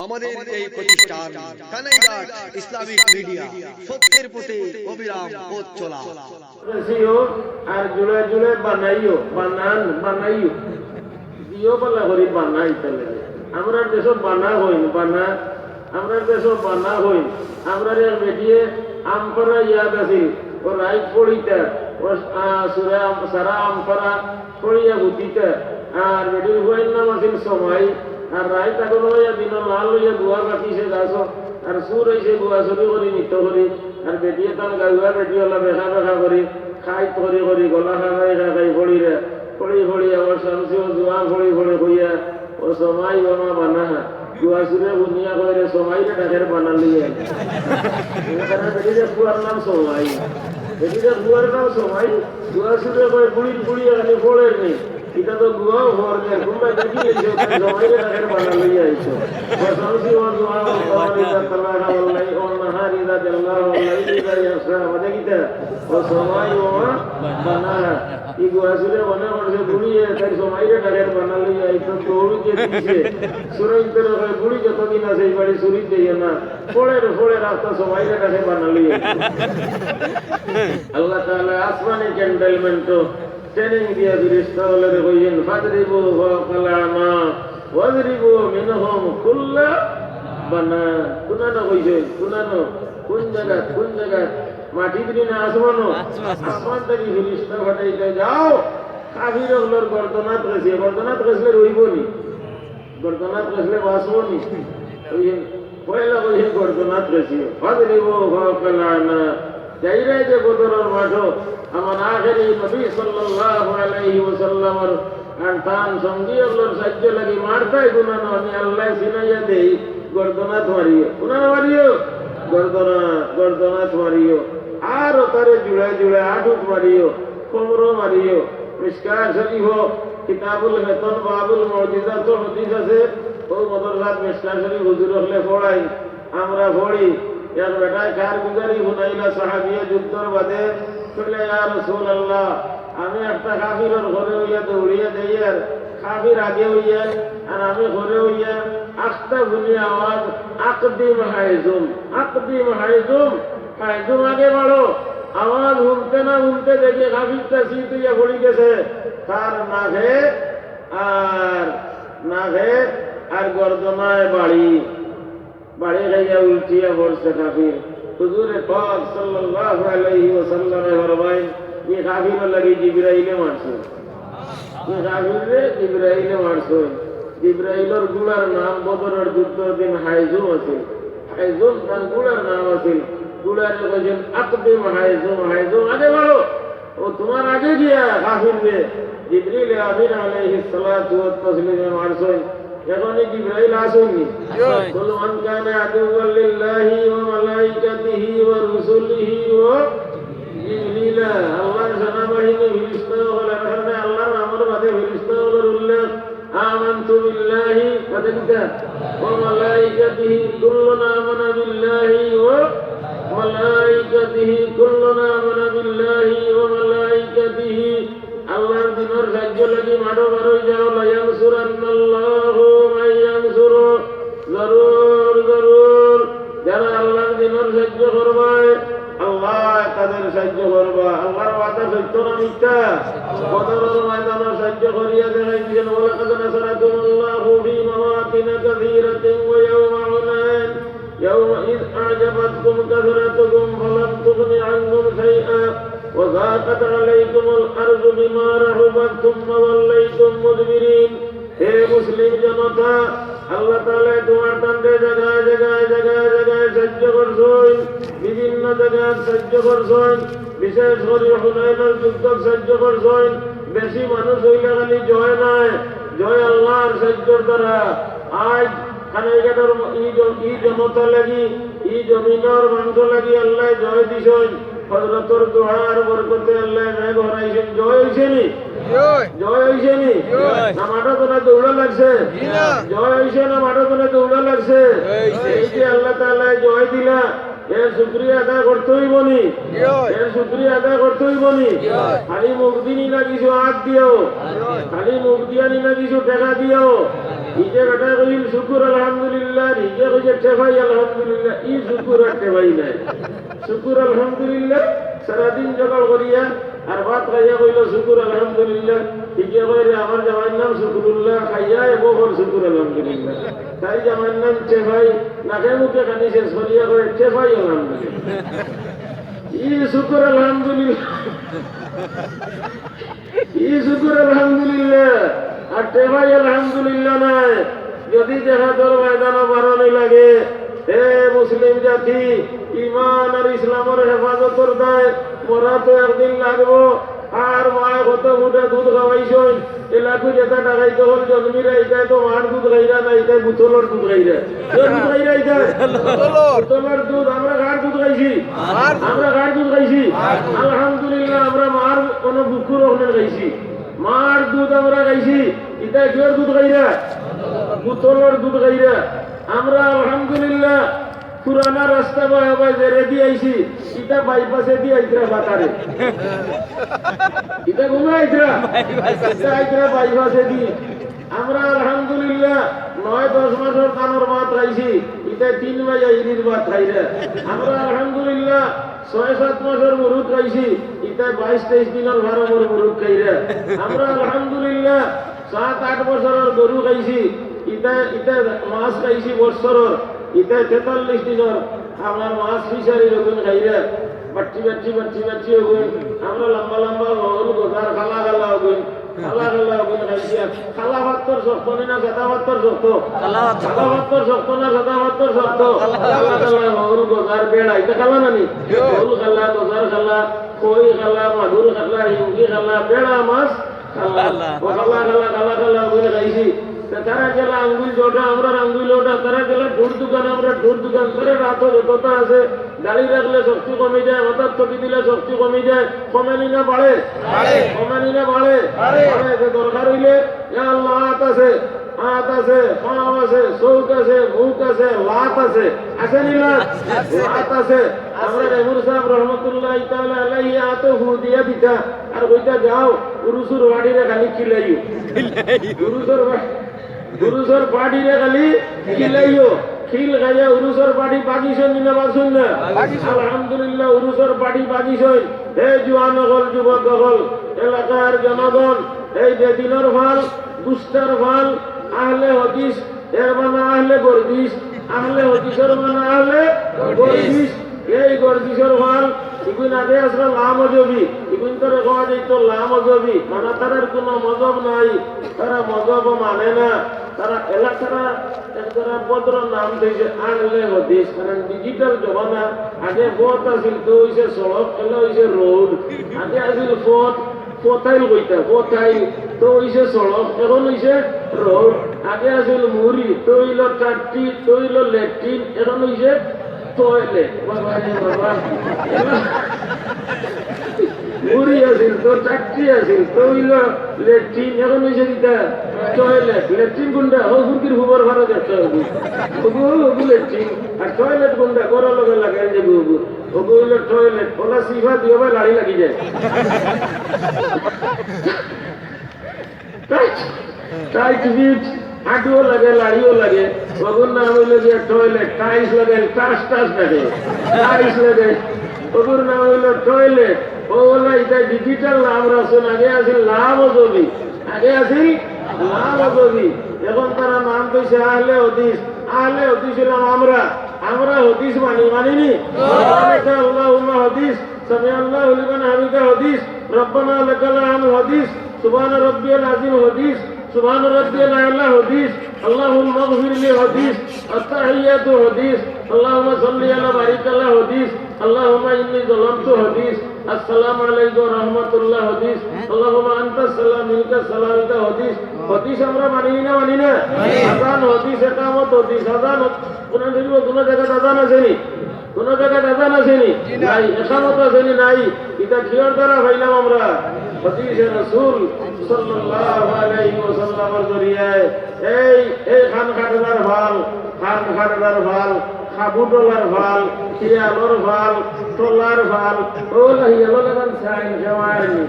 আমাদের এই প্রতিষ্ঠান কানাইঘাট ইসলামিক মিডিয়া সত্যের পথে অবিরাম পথ চলা। আর জুড়ে জুড়ে বানাইও বানাইও দিও পালা করি বানাই তাহলে আমরা দেশ বানা হইন বানা আমরা দেশ বানা হইন আমরা বেটিয়ে আমপারা ইয়াদ আছিল ও রাইট পড়িতা ও সারা আমপারা পড়িয়া বুঝিতা আর বেটির হইন নাম আছিল সময় আর রাইট আগল হইয়া দিন লাল হইয়া দুয়া কাটিছে গাছ আর সুর হয়েছে গুয়া চুরি করি নৃত্য করি আর বেটিয়ে তার গাউয়া বেটি হলা বেখা বেখা করি খাই করি করি গলা খাই খাই ফড়িরে ফড়ি ফড়ি আমার শামসিও জুয়া ফড়ি ফড়ি হইয়া ও সময় বামা বানা জুয়া সুরে বুনিয়া করে সময়রে ডাকের বানালি বেটিরে ফুয়ার নাম সময় বেটিরে ফুয়ার নাম সময় জুয়া সুরে করে বুড়ি বুড়ি খালি ফোড়ের নেই এটা তো গুয়াও হওয়ার নেই তোমরা দেখিয়েছো সময়রে ডাকের বানালি আইছো ও শামসিও জুয়া ওয়ারিদা তালাহা ওয়াল্লাই ও নাহারিদা জাল্লাহ ওয়াল্লাইদা ইয়াসা দেখিতা ও সময় বামা বানা এই গুয়া সুরে মনে করছে বুড়িয়ে তাই সময়রে ডাকের বানালি আইছো দৌড়িয়ে দিছে সুরই করে হয় বুড়ি যতদিন আছে এই বাড়ি সুরি দিয়ে না ফোড়ে রাস্তা সময়রে ডাকে বানালি আল্লাহ তাআলা আসমানি জেন্টলম্যান তো ট্রেনিং দিয়া ফেরেশতা হলে কইেন ফাদরিবু ফাকালামা ওয়াজরিবু মিনহুম কুল্লা বানা কুনানো কইছে কুনানো কোন জায়গা মাটি দিন না আসমান থেকে ফেরেশতা পাঠাইতে যাও কাফির হলোর গর্দনাত গেছে রইবনি গর্দনাত গেছলে বাসবনি কইেন পয়লা কইেন গর্দনাত গেছে ফাদরিবু ফাকালামা যাইরে যে বদরের মাঠো আমার আখেরি নবী সাল্লাল্লাহু আলাইহি ওয়াসাল্লামের আনতান সঙ্গীগুলোর সাহায্য লাগি মারতাই গুনানো আমি আল্লাহ সিনাইয়া দেই গর্দনাত মারিও গুনানো মারিও গর্দনাত মারিও আর তারে জুড়ে আটুত মারিও কোমরো মারিও মিশকাত শরীফ কিতাবুল বেতন বাবুল মুজিজা তো হাদিস আছে ও মাদ্রাসাত মিশকাত শরীফ হুজুর হলে পড়াই আমরা পড়ি এক বেটায় কার গুজারি হুনাইলা সাহাবিয়া যুদ্ধর বাদে চলে ইয়া রাসূলুল্লাহ আমি একটা কাফিরের ঘরে হইয়া দৌড়িয়ে দেই আর কাফির আগে হইয়া আর আমি ঘরে হইয়া আস্তা ভুলি আওয়াজ আকদিম হাইজুম আগে বাড়ো আওয়াজ শুনতে দেখে কাফিরটা সিতুইয়া পড়ি গেছে তার নাভে আর গর্দনায় বাড়ি গাইয়া উল্টিয়া পড়ছে কাফির হুজুরে পাক সাল্লাল্লাহু আলাইহি ওয়াসাল্লামে ফরমায় এই কাফিরের লাগি জিবরাইলে মারছে জিবরাইলের গুলার নাম বদরের যুদ্ধের দিন হাইজুম আছে হাইজুম তার গুলার নাম আছে গুলারে কইছেন আকদিম হাইজুম আগে বলো ও তোমার আগে গিয়া কাফিরবে জিবরিল আমিন আলাইহিস সালাতু ওয়াত তাসলিমে মারছে এখনই জিবরাইল আসেনি বল মান কানা আদুওয়াল লিল্লাহি ওয়া মালাইকাতিহি ওয়া রুসুলিহি ওয়া জিবরিল আল্লাহর সেনাবাহিনী ফেরেশতা হলো এখানে আল্লাহর নামের বাদে ফেরেশতা হলো উল্লেখ আমানতু বিল্লাহি ওয়া মালাইকাতিহি কুল্লুনা আমানা বিল্লাহি ওয়া মালাইকাতিহি কুল্লুনা আমানা বিল্লাহি ওয়া মালাইকাতিহি আল্লাহর দিনের সাহায্য লাগি মাঠো বারোই যাও লায়ানসুরান্নাল্লাহু মাইয়ানসুরু জরুর যারা আল্লাহর দিনের সাহায্য করবে আল্লাহ তাদের সাহায্য করবা আল্লাহর ওয়াদা সত্য না মিথ্যা বদরের ময়দানে সাহায্য করিয়া দেখাইছেন ওয়ালাকাদ নাসারাকুমুল্লাহু ফি মাওয়াতিন কাসীরাতিন ওয়া ইয়াওমা হুনাইন ইয়াওমা ইয আ'জাবাতকুম কাসরাতুকুম ফালাম তুগনি আনকুম শাইআ وضاقت عليكم الأرض بما رحبت ثم وليتم مدبرين হে মুসলিম জনতা আল্লাহ তাআলা তোমার তান্ডে জায়গায় সাহায্য করছেন বিভিন্ন জায়গায় সাহায্য করছেন বিশেষ করে হুনাইনের যুদ্ধ সাহায্য করছেন বেশি মানুষ হইলে খালি জয় নয় জয় আল্লাহর সাহায্যের দ্বারা আজ কানাইঘাটের ই জনতা লাগি ই জমিনের মাংস লাগি আল্লাহ জয় দিছেন হযরতের দুআর বরকতে আল্লাহ মেঘ হরাইছেন জয় হইছেনি না মাঠে তো না দৌড়া লাগছে জয় হইছে না মাঠে তো না দৌড়া লাগছে এই যে আল্লাহ তাআলা জয় দিলা এর শুকরিয়া আদায় করতে হইব নি এর শুকরিয়া আদায় করতে হইব নি খালি মুখ দিনই না কিছু হাত দিও খালি মুখ দিয়ানি না কিছু টাকা দিও নিজে বেটা কইল শুকুর আলহামদুলিল্লাহ নিজে কইছে টেভাই আলহামদুলিল্লাহ ই শুকুর আর টেভাই নাই শুকুর আলহামদুলিল্লাহ সারাদিন জগাল করিয়া আর ভাত খাইয়া কইল শুকুর আলহামদুলিল্লাহ ঠিকই কইরে আমার জামাইয়ের নাম শুকুরুল্লাহ খাইয়া এবর শুকুর আলহামদুলিল্লাহ তাই জামাইয়ের নাম টেভাই নাকে মুখে খানি শেষ করিয়া কয়ে টেভাই আলহামদুলিল্লাহ ই শুকুর আলহামদুলিল্লাহ ই শুকুর আলহামদুলিল্লাহ আর টেভাই আলহামদুলিল্লাহ নাই যদি জেহাদের ময়দানে বাড়ানি লাগে হে মুসলিম জাতি ইমান আর ইসলামের হেফাজতর দায় মরা তো একদিন লাগবো আর মায় কত ফুটে দুধ খাওয়াইছেন এলাকু যেটা টাকাইতে হল জন্মিরা এটাই তো মার দুধ খাইরা না এটাই বুতলের দুধ খাইরা দুধ খাইরা এটাই বুতলের দুধ আমরা গাড় দুধ খাইছি আমরা গাড় দুধ খাইছি আলহামদুলিল্লাহ আমরা মার কোনো বুকুর ওখানে খাইছি মার দুধ আমরা খাইছি এটা কিয়র দুধ খাইরা বুতলের দুধ খাইরা আমরা আলহামদুলিল্লাহ পুরানা রাস্তা বাই জেরে দিয়ে আইছি এটা বাইপাসে দিয়ে আইতরা বাতারে এটা ঘুমে আইতরা আইতরা বাইপাসে দি আমরা আলহামদুলিল্লাহ 9-10 মাসের কানোর ভাত খাইছি এটা 3 মাস আইরির ভাত খাইরা আমরা আলহামদুলিল্লাহ 6-7 মাসের মুরুদ খাইছি এটা 22-23 দিনের ভারমের মুরুদ খাইরা আমরা আলহামদুলিল্লাহ 7-8 বছরের গরু খাইছি এটা মাছ খাইছি বছরের এটা 43 দিনের আমার মাছ ফিশারি যখন খাইরা বাচ্চি বাচ্চি বাচ্চি বাচ্চি হগুন আমরা লম্বা লম্বা হল গোজার খালা খালা হগুন খালা খালা হগুন খাইছি খালা ভাত্তর শক্ত না সাদা ভাত্তর শক্ত সাদা ভাত্তর শক্ত না সাদা ভাত্তর শক্ত খালা খালা হল গোজার বেড়া এটা খালা নানি হল খালা গোজার খালা কই খালা মাগুর খালা হিঙ্গি খালা বেড়া মাছ খালা খালা খালা খালা খালা হগুন খাইছি তারা গেলা আঙ্গুল জোটা আমরা আঙ্গুল ওটা তারা গেলা ঢোর দোকান আমরা ঢোর দোকান তারা রাত যতটা আছে গাড়ি রাখলে শক্তি কমে যায় হঠাৎ চকি দিলে শক্তি কমে যায় কমেনি না বাড়ে কমেনি না বাড়ে দরকার হইলে আল্লাহ হাত আছে পাও আছে চৌক আছে মুখ আছে লাত আছে নি লাত আছে আমরা রেমুর সাহেব রহমতুল্লাহ তাআলা আলাইহি হাতে হু দিয়া দিতা আর কইতা যাও উরুসুর বাড়িরে খালি খিলাইও উরুসর পাটিরে খালি খিলাইও খিল গায়া উরুসর পাটি বাগিছেন না বাসুন না আলহামদুলিল্লাহ উরুসর পাটি বাগিছেন হে জওয়ান হল যুবক হল এলাকার জনগণ এই যে দিনের ভাল দুষ্টার ভাল আহলে হাদিস এর মানে আহলে গর্দিস আহলে হাদিসের মানে আহলে গর্দিস এই গর্দিসের ভাল ইগুন আগে আসলে লামজবি ইগুন তোরে কোয়া যাইত লামজবি মানে তার কোনো মজব নাই তারা মজব মানে না তারা এলাকারা একজনের বদ্র নাম দিয়েছে আহলে হাদিস কারণ ডিজিটাল জমানা আগে পথ আছিল তো হইছে সড়ক এলা হইছে রোড আগে আছিল পথ পথাইল কইতা পথাইল তো হইছে সড়ক এখন হইছে রোড আগে আছিল মুড়ি তো হইল চারটি তো হইল ল্যাট্রিন এখন হইছে টয়লেট মুড়ি আছিল তো চারটি আছিল তো হইল ল্যাট্রিন এখন হইছে কিটা টয়লেট ল্যাট্রিন কোনটা ও ফুরকির ফুবর ভাড়া দেখতে হবে ওগু ল্যাট্রিন আর টয়লেট কোনটা গড়ার লগে লাগাই যাবে ওগু হইল টয়লেট ওলা সিফা দিয়ে আবার লাড়ি লাগি যায় টাইট বিট হাঁটুও লাগে লাড়িও লাগে ওগুর নাম হইল যে টয়লেট টাইস লাগে টাস টাস লাগে টাইস লাগে ওগুর নাম হইল টয়লেট ও বলে এটা ডিজিটাল নাম রাখছেন আগে আছিল লামজবি এখন তারা নাম কইছে আহলে হাদিস হলাম আমরা হাদিস মানিনি আল্লাহুম্মা হাদিস সামিআল্লাহু লিমান হামিদা হাদিস রব্বানা লাকাল হামদ হাদিস সুবহান রাব্বিয়াল আযীম হাদিস সুবহান রাব্বিয়াল আ'লা হাদিস আল্লাহুম্মা ইগফির লি হাদিস আত-তাহিয়াতু হাদিস আল্লাহুম্মা সাল্লি আলা বারিক আলা হাদিস আল্লাহুম্মা ইন্নী যালামতু হাদিস আসসালামু আলাইকুম ওয়া রাহমাতুল্লাহ হাদিস আল্লাহুম্মা আনতাস সালাম মিনকাস সালাম এটা হাদিস হাদিস আমরা মানি না আযান হাদিস ইকামত হাদিস আযান কোন জায়গায় আযান আসেনি কোন জায়গায় আযান আসেনি নাই ইকামত আসেনি নাই এটা কিয়র দ্বারা পাইলাম আমরা হাদিসে রাসূল সাল্লাল্লাহু আলাইহি ওয়াসাল্লামের জরিয়ায় এই খান খাটাদার ভাল খাবুটলার ভাল শিয়ালর ভাল টলার ভাল ও হিয়ালর এখন সাইন খাওয়ায়নি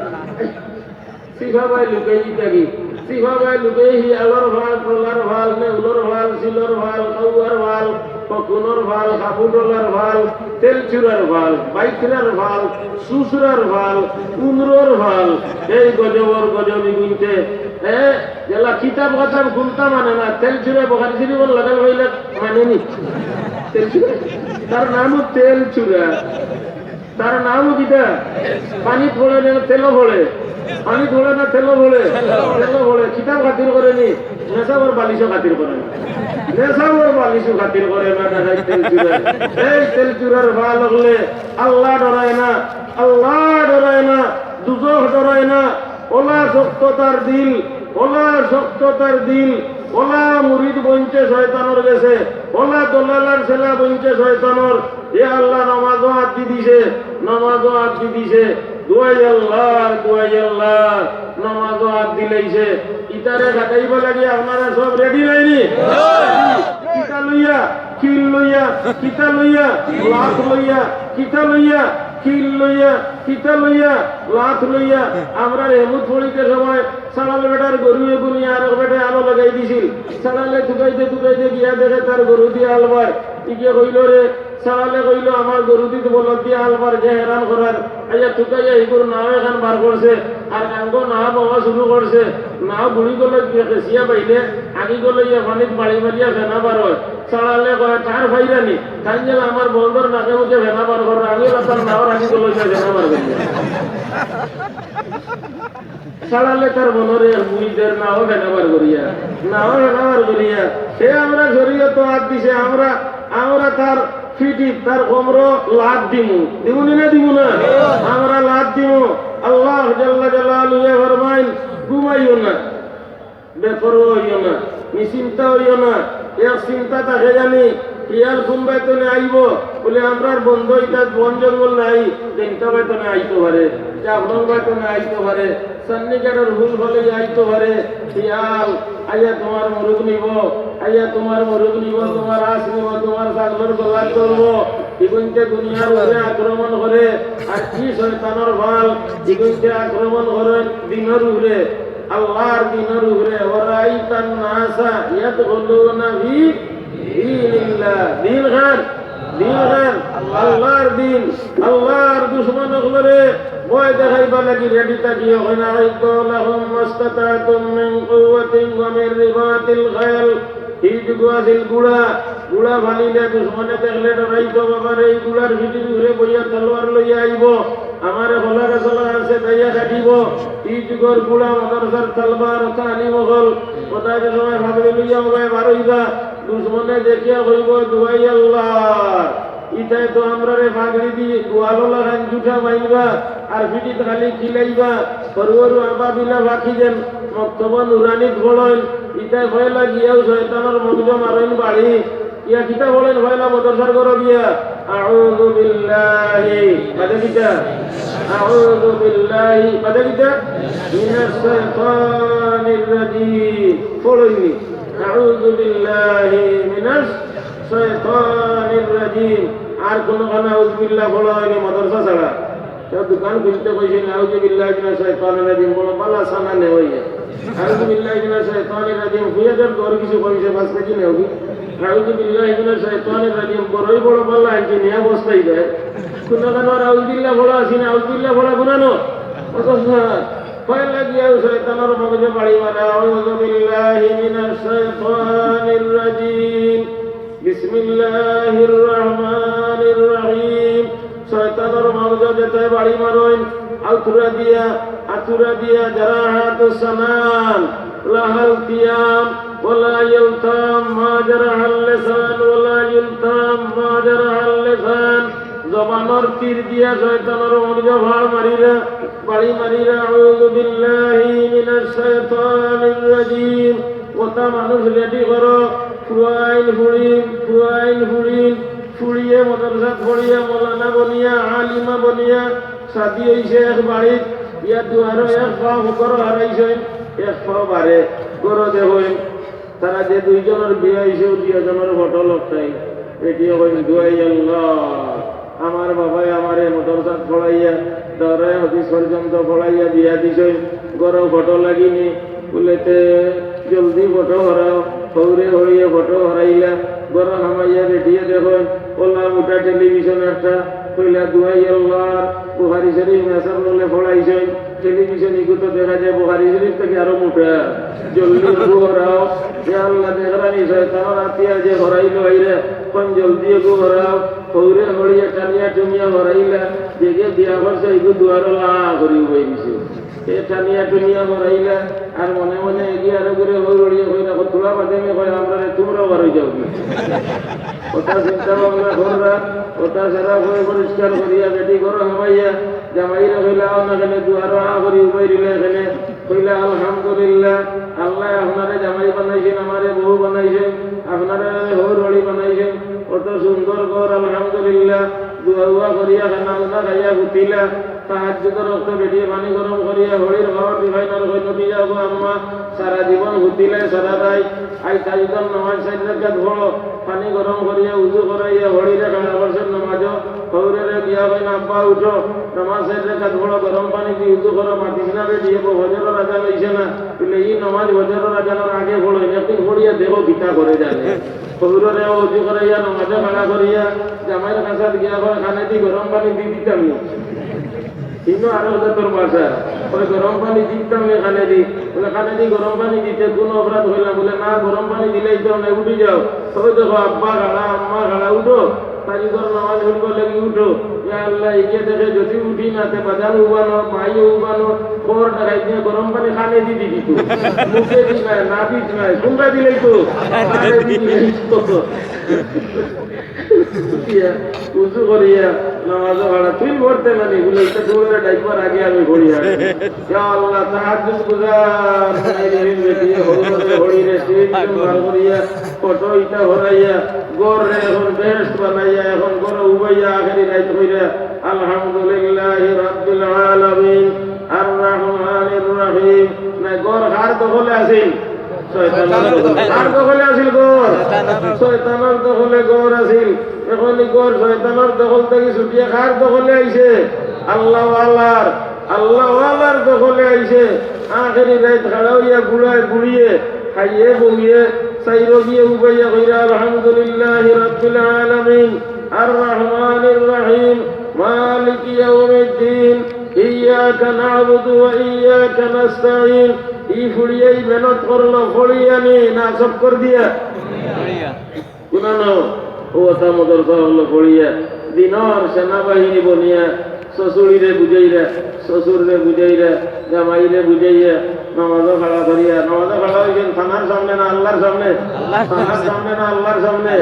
সিফাবাই লুকে থাকি সিফাবাই লুকে হিয়ালর ভাল টলার ভাল নেউলর ভাল শিলর ভাল কৌয়ার ভাল পকুনর ভাল খাবুটলার ভাল তেলচুরার ভাল বাইকরার ভাল সুসুরার ভাল উমরোর ভাল এই গজবর গজবি গুনতে জেলা কিতাব কথা গুনতা মানে না তেলচুরা বখারি শরীফ লাগাল হইলে মানেনি তেলচুরা তার নামও তেলচুরা তার নামও কিটা পানি পড়ে না তেলও পড়ে পানি ধরে না তেলও পড়ে তেলও পড়ে কিতাব খাতির করেনি নেশাবর বালিশও খাতির করে না নেশাবর বালিশও খাতির করে না দেখাই তেলচুরা এই তেলচুরার ভাল হলে আল্লাহ ডরায় না আল্লাহ ডরায় না দুজখ ডরায় না ওলা শক্ততার দিল ওলা শক্ততার দিল ওলা মুরিদ বঞ্চে শয়তানর গেছে ওলা দলালার ছেলা বঞ্চে শয়তানর এ আল্লাহ নামাজও আত্মি দিছে নামাজও আত্মি দিছে দুয়াই আল্লাহ নামাজও হাত দিলেইছে ইটারে ঘাটাইব লাগে আপনারা সব রেডি হয়নি কিতা লইয়া কিল লইয়া কিতা লইয়া লাখ লইয়া কিতা লইয়া কিল লইয়া কিতা লইয়া লাখ লইয়া আমরা হেমুত পড়িতে সময় সাড়াল বেটার গরু এগুনি আর বেটে আলো লাগাই দিছিল সাড়ালে টুকাইতে গিয়া দেখে তার গরু দিয়ে আলবার ইকে কইল রে সাড়ালে কইল আমার গরু দিতে বলত দিয়ে আলবার যে হেরান করার আইয়া টুকাইয়া এই গরু নাও এখান বার করছে আর আঙ্গ না বাবা শুরু করছে নাও বুড়ি গলে কেসিয়া পাইলে আগে গলে ইয়া পানিত বাড়ি মারিয়া ফেনা বার হয় সাড়ালে কয় তার ভাইরানি তাই গেল আমার বন্ধর নাকে মুখে ফেনা বার করে আমি তার নাও রাখি গলে ফেনা বার করিয়া সাড়ালে তার মনরে মুড়িদের নাও ফেনাবার করিয়া সে আমরা শরীয়ত হাত দিছে আমরা তার ফিটি তার কমর লাভ দিমুনি না দিমু না আমরা লাভ দিমু আল্লাহ জাল্লা জালালুহু ফরমাইন ঘুমাইও না বেপরোয়া হইও না নিশ্চিন্তা হইও না এক চিন্তা থাকে জানি ইয়ার কোন বেতনে আইব বলে আমরার বন্ধ ইটা বন জঙ্গল নাই তিনটা বেতনে আইতে পারে চাবন বেতনে আইতে পারে সন্নিকারের ভুল ফলে আইতে পারে শিয়াল আইয়া তোমার মুরুগ নিব তোমার আশ নিব তোমার সাগর গলায় করবো ইগুনতে দুনিয়ার উপরে আক্রমণ করে আর কি শয়তানের ভাল ইগুনতে আক্রমণ করে দিনের উপরে আল্লাহর দিনের উপরে ওরাইতান নাসা ইয়াদখুলুনা ফি দীনিল্লাহ দিন খান আল্লাহর দিন আল্লাহর দুশমন করে ভয় দেখাইবা লাগি রেডি থাকিও হইনা আইতো লাহুম মাস্তাতাতুম মিন কুওয়াতিন ওয়া মিন রিবাতিল খায়ল এই যুগাছিল গুড়া ভালিলে দুশমনে দেখলে ডরাইতো বাবার এই গুড়ার ভিতরে ঘুরে বইয়া তলোয়ার লইয়া আইব আমারে হলারে চলা আছে তাইয়া কাটিব এই যুগর গুড়া মাদ্রাসার তলবার কানি মহল কোথায় সময় ভাবলে লইয়া ওবাই বারইবা দুশমনে দেখিয়া কইব দুয়াই আল্লাহ ইটাই তো আমরা রে ভাগড়ি দিয়ে গোয়ালো লাগান জুঠা মাইবা আর ভিটিত খালি খিলাইবা সরুয়ারু আবা বিলা বাকি দেন মক্তবা নুরানিত বলেন ইটাই ভয়লা গিয়াও শয়তানের মগজ মারেন বাড়ি ইয়া কিতা বলেন ভয়লা মদরসার করো গিয়া আউযু বিল্লাহি বাদে কিতা আউযু বিল্লাহি বাদে কিতা মিনাশ শাইতানির রাজিম পড়ুনি আউযু বিল্লাহি মিনাশ শাইতানির রাজিম আর কোন কোন আউযু বিল্লাহ বলা হয়নি মাদ্রাসা ছাড়া কেউ দোকান খুলতে কইছে আউযু বিল্লাহি মিনাশ শাইতানির রাজিম বলো পালা সানা নে হইয়া আউযু বিল্লাহি মিনাশ শাইতানির রাজিম হুয়া জব দর কিছু কইছে বাস কেজি নে হোগি আউযু বিল্লাহি মিনাশ শাইতানির রাজিম বড়ই বড় পাল্লা আনছে নিয়া বসতাই দেয় কোন কোন আউযু বিল্লাহ বলা আছে না আউযু বিল্লাহ বলা গুনানো অথচ ভয় লাগিয়া শয়তানের মগজে বাড়ি মারা আউযু বিল্লাহি মিনাশ শাইতানির রাজিম বিসমিল্লাহির রহমানির রহিম শয়তানের মগজে যেতে বাড়ি মারোন আতুরা দিয়া জারাহাতুস সানান লাহাল কিয়াম ওয়ালা ইলতাম মা জারাহাল লিসান ওয়ালা ইলতাম মা জারাহাল লিসান জবানের তীর দিয়া শয়তানের মগজে বাড়ি মারিরা আউযু বিল্লাহি মিনাশ শাইতানির রাজিম ওটা মানুষ রেডি করো ফুয়াইল ফুড়িয়ে মাদ্রাসা পড়িয়া মৌলানা বনিয়া আলিমা বনিয়া শাদি হইছে এক বাড়িত ইয়া দুয়ারো এক পাও করো হারাইছেন এক পাও বাড়ে করো দেখেন তারা যে দুইজনের বিয়ে হয়েছে দুইজনের ফটো লটাই এটিও কই দুয়াই আল্লাহ আমার বাবাই আমারে মাদ্রাসা পড়াইয়া দরে হাদিস পর্যন্ত পড়াইয়া বিয়া দিছে গরো ফটো লাগিনি বলেতে জলদি ফটো হরাও হৌরে হইয়া ফটো হরাইলা গরো হামাইয়া বেটিয়ে দেখো ওলা উঠা টেলিভিশন একটা কইলা দুয়াই আল্লাহ বুখারী শরীফ মেসার বলে পড়াইছে টেলিভিশন ইগুতো দেখা যায় বুখারী শরীফ থেকে আরো মোটা জলদি গো হরাও ইয়া আল্লাহ দেখরানি শয়তান আতিয়া যে হরাইলো আইরা কোন জলদি গো হরাও হৌরে হইয়া টানিয়া টুনিয়া হরাইলা দেখে বিয়া করছে ইগু দুয়ার লা করি হই দিছে এ টানিয়া টুনিয়া হরাইলা আর মনে মনে এগিয়ে আরো করে হইয়া কইরা তোলা বাদেমে কই আমরা তোমরাও বার হই যাও ওটা চিন্তা ভাবনা কররা ওটা সারা হয়ে পরিষ্কার করিয়া বেটি করো হামাইয়া জামাইরা কইলা না কেন দুয়ার আ করি উপাই দিলে এখানে কইলা আলহামদুলিল্লাহ আল্লাহ আপনারে জামাই বানাইছেন আমারে বউ বানাইছেন আপনারে হৌর হড়ি বানাইছেন কত সুন্দর ঘর আলহামদুলিল্লাহ দুয়া করিয়া খানা উনা খাইয়া গুতিলা তাহাজ্জুদের রক্ত বেটিয়ে পানি গরম করিয়া হরির খাওয়ার ডিভাইনার হয়ে নদী যাও আম্মা সারা জীবন গুতিলে সারা রাই আই তাইজন নামাজ সাইড রাখাত বড় পানি গরম করিয়া উজু করাইয়া হরিরে খানা করছেন নামাজ হৌরে বিয়া হয় না আব্বা উঠো নামাজ সাইড রাখাত বড় গরম পানি দিয়ে উজু করো মাটি সিনারে দিয়ে হজর রাজা লইছে না বলে এই নামাজ হজর রাজানোর আগে পড়ো একদিন পড়িয়া দেহ গীতা করে জানে হৌরে উজু করাইয়া নামাজে খানা করিয়া জামাইয়ের কাছে গিয়া খানে দি গরম পানি দিয়ে দিতাম কিন্তু আরো তোর বাসা ওই গরম পানি দিতাম খানে দি বলে খানে দি গরম পানি দিতে কোন অপরাধ হইলাম বলে না গরম পানি দিলেই তো না উঠে যাও তবে দেখো আব্বা খাড়া আম্মা খাড়া উঠো তাই তোর নামাজ হইব লাগি উঠো আল্লাহ এগিয়ে দেখে যদি উঠি না তে বাজার উবানো মাই উবানো খবর টাকাই দিয়ে গরম পানি খানে দি দিবি তো মুখে দিস নাই না দিস নাই তোমরা দিলেই তো উঁচু করিয়া নামাজ ভাড়া তুই ভরতে মানে এগুলো একটা দৌড়ে ডাইবার আগে আমি ঘড়ি আল্লাহ তাহাজ্জুদ গুজার হরিরে বার করিয়া ফটো ইটা ভরাইয়া গড় এখন বেস্ট বানাইয়া এখন গড় উবাইয়া আখেরি রাইত হইরা আলহামদুলিল্লাহি রাব্বিল আলামিন আর রহমানির রহিম না গড় হার দখলে আছেন শয়তানের দখলে আছিল গড় শয়তানের দখলে গড় আছিল এখন গড় শয়তানের দখল থেকে ছুটিয়ে কার দখলে আইছে আল্লাহ আল্লাহর দখলে আইছে আখেরি রাত খাড়া হইয়া গুড়িয়ে খাইয়ে বমিয়ে সাইরো গিয়ে উবাইয়া কইরা আলহামদুলিল্লাহি রাব্বিল আলামিন আর রহমানির রহিম মালিক ইয়াউমিদ্দিন ইয়াকা না'বুদু ওয়া ইয়াকা নাস্তাঈন এই ফুড়িয়াই মেহনত করলো ফড়িয়া নি না সব কর দিয়া শুনানো ও তা মদরসা হলো ফড়িয়া দিনর সেনাবাহিনী বনিয়া শ্বশুরিরে বুঝাইরা শ্বশুরে বুঝাইরা জামাইরে বুঝাইয়া নামাজ খাড়া করিয়া নামাজ খাড়া হয়েছেন থানার সামনে না আল্লাহর সামনে থানার সামনে না আল্লাহর সামনে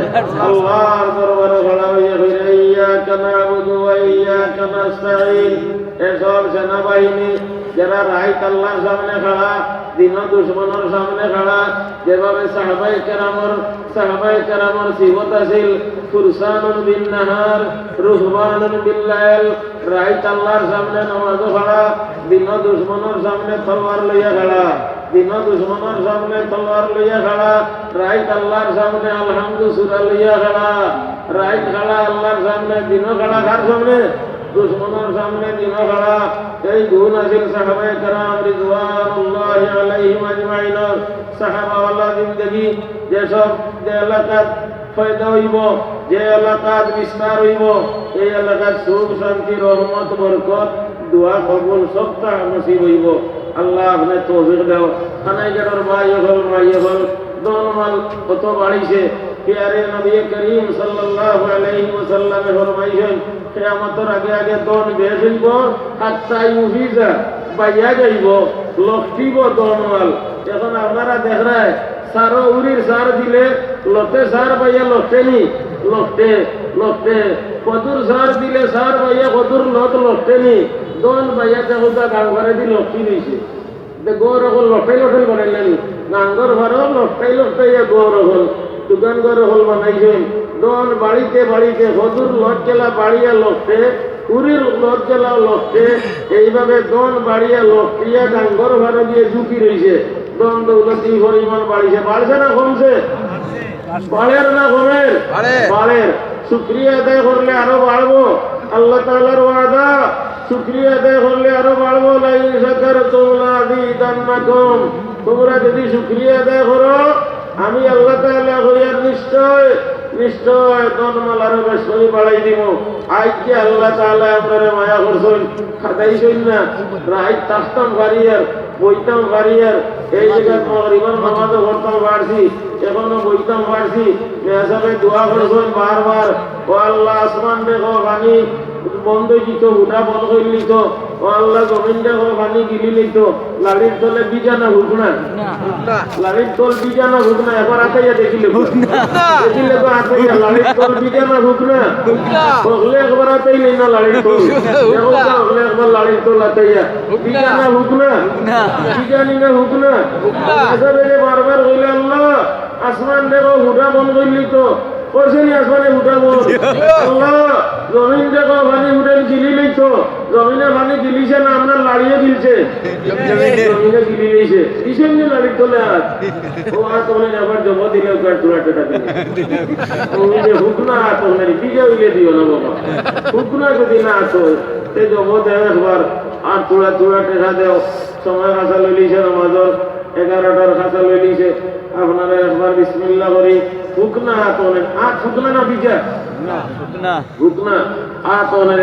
আল্লাহর দরবারে খাড়া হইয়া কইরা ইয়াকা না'বুদু ওয়া ইয়াকা নাস্তাঈন এসব সেনাবাহিনী যারা রাইত আল্লাহর সামনে খাড়া দিন দুশ্মনের সামনে খাড়া যেভাবে সাহাবায়ে কেরামর সিফত আছিল ফুরসানুন বিন নাহার রুহবানুন বিল লাইল রাইত আল্লাহর সামনে নামাজ খাড়া দিন দুশ্মনের সামনে তলোয়ার লইয়া খাড়া দিন দুশ্মনের সামনে তলোয়ার লইয়া খাড়া রাইত আল্লাহর সামনে আলহামদু সূরা লইয়া খাড়া রাইত খাড়া আল্লাহর সামনে দিন খাড়া কার সামনে দুশ্মনের সামনে দিন খাড়া এই গুণ আছিল সাহাবায়ে কেরাম রিদওয়ানুল্লাহি আলাইহিম আজমাইন সাহাবাওয়ালা জিন্দেগি যেসব যে এলাকাত ফায়দা হইব যে এলাকাত বিস্তার হইব এই এলাকার সুখ শান্তি রহমত বরকত দোয়া কবুল সবটা নসিব হইব আল্লাহ আপনি তৌফিক দাও খানাইগার ভাই হল দনমাল কত বাড়িছে প্যারে নবী করিম সাল্লাল্লাহু আলাইহি ওয়াসাল্লাম ফরমাইছেন কিয়ামতের আগে আগে দন বেশ হইব হাত্তা ইউফিজা বাইয়া যাইব লক্ষিব দনমাল এখন আপনারা দেখরায় সারো উরির সার দিলে লটে সার বাইয়া লটেনি লটে কদুর সার দিলে সার বাইয়া কদুর লটেনি দন বাইয়া দেখোটা গাঁও ঘরে দি লক্ষি দিয়েছে গৌর হল লটাই বানাইলেন গাঙ্গর ঘর লটাইয়া গৌর হল দোকান ঘর হল বানাইছেন দন বাড়িতে হদুর লট গেলা বাড়িয়া লটে উরির লট গেলা লটে এইভাবে দন বাড়িয়া লটিয়া গাঙ্গর ঘরে দিয়ে ঝুঁকি রয়েছে দন দৌলতি পরিমাণ বাড়ছে না কমছে বাড়ের না কমের? বাড়ের। শুকরিয়া আদায় করলে আরো বাড়বো। আল্লাহ তাআলার ওয়াদা, শুকরিয়া আদায় করলে আরো বাড়বো। লা ইন শাকারতুম লাযীদান্নাকুম। তোমরা যদি শুকরিয়া আদায় করো, আমি আল্লাহ তাআলা হইয়ার নিশ্চয় নিশ্চয় দনমাল আরো বেশ করে বাড়াই দিব। আজকে আল্লাহ তাআলা আপনারে মায়া করছেন, খাদাইছেন না। রাত থাকতাম বাড়িয়ার, বইতাম বাড়িয়ার, এই জায়গায় মাগরিবের নামাজও পড়তাম বাড়ছি, এখনো বইতাম বাড়ছি। মেহসাবে দোয়া করছেন বারবার, ও আল্লাহ আসমান দেখো পানি বন্ধ দিত, উঠা বন্ধ করে নিত। ও আল্লাহ জমিন দেখো পানি গিলি নিত। লাড়ির তলে বিজানা ভুগনা, লাড়ির তল বিজানা ভুগনা। এবার আতাইয়া দেখিলে দেখিলে তো আতাইয়া লাড়ির তল বিজানা ভুগনা। হলে একবার আতাই নেই না লাড়ির তল, হলে একবার লাড়ির তল আতাইয়া বিজানা ভুগনা, বিজানি না ভুগনা। এসবে বারবার হইলে আল্লাহ আসমান দেখো উঠা বন্ধ করে নিত। করছেনি আসমানে উঠা বন্ধ। আল্লাহ জমিন দেখো পানি উঠে গিলি লইত। জমিনে পানি গিলিছে না আপনার লাড়িয়ে দিলছে? জমিনে গিলি লইছে। কিসের নিয়ে লাড়ির তোলে হাত? ও হাত ওখানে আবার জমা দিলে ওখানে চূড়াটা দিলে হুকনা হাত ওখানে বিজয় উইলে দিও না বাবা। হুকনা যদি না হাত সে জমা দেয় একবার আর চূড়া টেকা দেও। সময় খাসা লইলিছে নামাজর 11টার খাসা লইলিছে। আপনারা একবার বিসমিল্লাহ করি হুকনা হাত ওখানে। হাত হুকনা না বিজা? হুকনা হাত ওখানে।